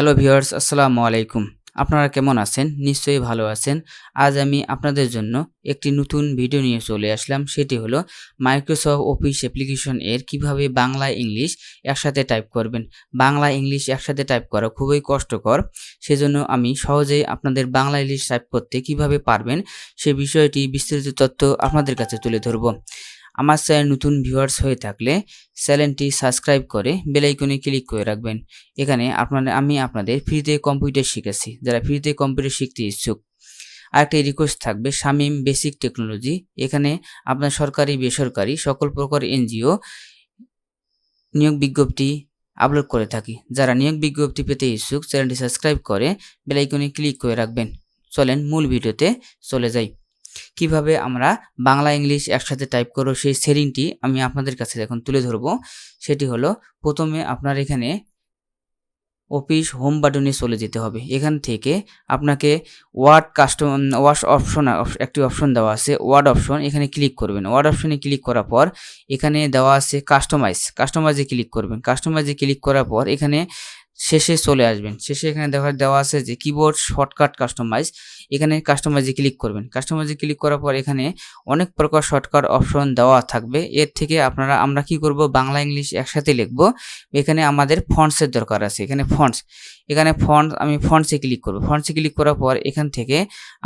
Hello viewers, আসসালামু আলাইকুম। আপনারা কেমন আছেন? নিশ্চয়ই ভালো আছেন। আজ আমি আপনাদের জন্য একটি নতুন ভিডিও নিয়ে চলে আসলাম। সেটি হলো মাইক্রোসফট অফিস অ্যাপ্লিকেশন এর কিভাবে বাংলা ইংলিশ একসাথে টাইপ করবেন। বাংলা ইংলিশ একসাথে টাইপ করা খুবই কষ্টকর। সেজন্য আমি সহজেই আপনাদের বাংলা ইংলিশ টাইপ করতে কিভাবে পারবেন সে বিষয়টি বিস্তারিত তথ্য আপনাদের কাছে তুলে ধরব। আমার চ্যানেল নতুন ভিউয়ার্স হয়ে থাকলে চ্যানেলটি সাবস্ক্রাইব করে বেল আইকনে ক্লিক করে রাখবেন। এখানে আমি আপনাদের ফ্রিতে কম্পিউটার শিখাচ্ছি। যারা ফ্রিতে কম্পিউটার শিখতে ইচ্ছুক, আরেকটি রিকোয়েস্ট থাকবে, শামিম বেসিক টেকনোলজি। এখানে আপনার সরকারি বেসরকারি সকল প্রকার এনজিও নিয়োগ বিজ্ঞপ্তি আপলোড করে থাকি। যারা নিয়োগ বিজ্ঞপ্তি পেতে ইচ্ছুক চ্যানেলটি সাবস্ক্রাইব করে বেল আইকনে ক্লিক করে রাখবেন। চলেন মূল ভিডিওতে চলে যাই। কিভাবে আমরা বাংলা ইংলিশ একসাথে টাইপ করব সেই সেটিংটি আমি আপনাদের কাছে এখন তুলে ধরব। সেটি হলো, প্রথমে আপনার এখানে অফিস হোম বাটনে চলে যেতে হবে। এখান থেকে আপনাকে ওয়ার্ড অপশন একটি অপশন দেওয়া আছে, ওয়ার্ড অপশন। এখানে ক্লিক করবেন। ওয়ার্ড অপশনে ক্লিক করার পর এখানে দেওয়া আছে কাস্টমাইজে ক্লিক করবেন। কাস্টমাইজে ক্লিক করার পর এখানে শেষে চলে আসবেন। শেষে এখানে দেওয়া আছে যে কিবোর্ড শর্টকাট কাস্টমাইজ। এখানে কাস্টমাইজে ক্লিক করবেন। কাস্টমাইজে ক্লিক করার পর এখানে অনেক প্রকার শর্টকাট অপশন দেওয়া থাকবে। এর থেকে আমরা কি করব, বাংলা ইংলিশ একসাথে লিখব। এখানে আমাদের ফন্টসের দরকার আছে। আমি ফন্টসে ক্লিক করব। ফন্টসে ক্লিক করার পর এখান থেকে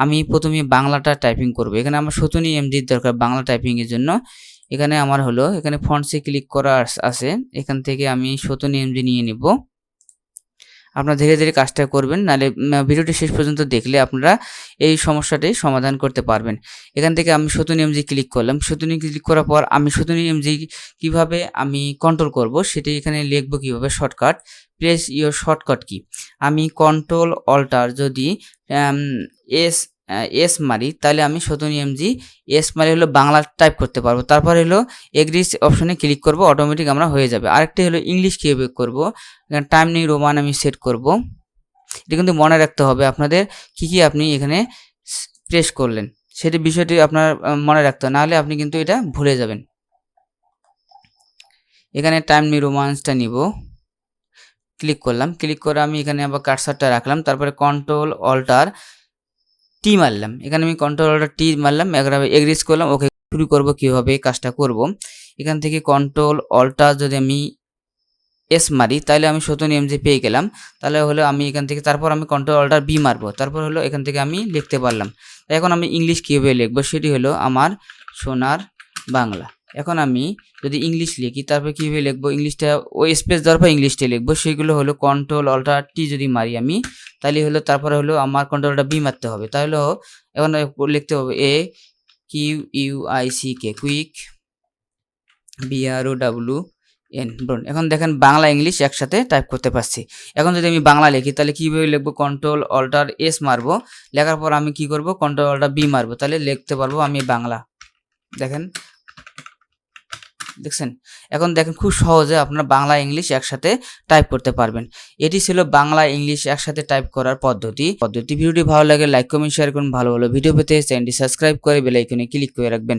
আমি প্রথমে বাংলাটা টাইপিং করব। এখানে আমার 17 এমজির দরকার বাংলা টাইপিং এর জন্য। এখানে আমার হলো, এখানে ফন্টসে ক্লিক করা আছে। এখান থেকে আমি 17 এমজি নিয়ে নিব। আপনারা ধীরে ধীরে কাজটা করবেন, নাহলে ভিডিওটি শেষ পর্যন্ত দেখলে আপনারা এই সমস্যাটি সমাধান করতে পারবেন। এখান থেকে আমি 17 এমজি ক্লিক করলাম। 17 ক্লিক করার পর আমি 17 এমজি কিভাবে আমি কন্ট্রোল করব সেটি এখানে লিখব কিভাবে, shortcut. Press your shortcut key, আমি কন্ট্রোল অল্টার যদি এস মারি তাহলে আমি 17 এমজি এস মারি হলো বাংলা টাইপ করতে পারবো। তারপর হলো এগ্রিস অপশনে ক্লিক করব, অটোমেটিক আমরা হয়ে যাবে। আরেকটি হলো ইংলিশ কীভাবে করব, এখানে টাইম নিউ রোমান আমি সেট করব। এটা কিন্তু মনে রাখতে হবে আপনাদের কি আপনি এখানে প্রেস করলেন সেটি বিষয়টি আপনার মনে রাখতে হবে, নাহলে আপনি কিন্তু এটা ভুলে যাবেন। এখানে টাইম নিউ রোমান্সটা নিব, ক্লিক করলাম। ক্লিক করে আমি এখানে আবার কার্সারটা রাখলাম। তারপরে কন্ট্রোল অল্টার টি মারলাম। এখানে আমি কন্ট্রোল অল্টার টি মারলাম, এগ্রিস করলাম। ওকে, শুরু করব কিভাবে কাজটা করব। এখান থেকে কন্ট্রোল অল্টার যদি আমি এস মারি তাহলে আমি 17 এমজি পেয়ে গেলাম। তাহলে হলো আমি এখান থেকে তারপর আমি কন্ট্রোল অল্টার বি মারবো। তারপর হলো এখান থেকে আমি লিখতে পারলাম। এখন আমি ইংলিশ কীভাবে লিখবো সেটি হলো আমার সোনার বাংলা। এখন আমি যদি ইংলিশ লিখি তারপর কীভাবে লিখবো, ইংলিশটা ওই স্পেস দেওয়ার পর ইংলিশটা লিখবো। সেগুলো হলো কন্ট্রোল অল্টার টি যদি মারি আমি, তাহলে হলো তারপরে হলো আমার কন্ট্রোল অল্টার বি মারতে হবে। তাহলে এখন লিখতে হবে QUICK, কুইক, BROWN। এখন দেখেন বাংলা ইংলিশ একসাথে টাইপ করতে পারছি। এখন যদি আমি বাংলা লিখি তাহলে কীভাবে লিখবো, কন্ট্রোল অল্টার এস মারবো। লেখার পর আমি কি করব, কন্ট্রোল অল্টার বি মারবো। তাহলে লিখতে পারবো আমি বাংলা। দেখছেন, এখন দেখেন খুব সহজে আপনারা বাংলা ইংলিশ একসাথে টাইপ করতে পারবেন। এটি ছিল বাংলা ইংলিশ একসাথে টাইপ করার পদ্ধতি। ভিডিওটি ভালো লাগে লাইক কমেন্ট শেয়ার করুন। ভালো ভিডিও পেতে চ্যানেলটি সাবস্ক্রাইব করে বেল আইকনে ক্লিক করে রাখবেন।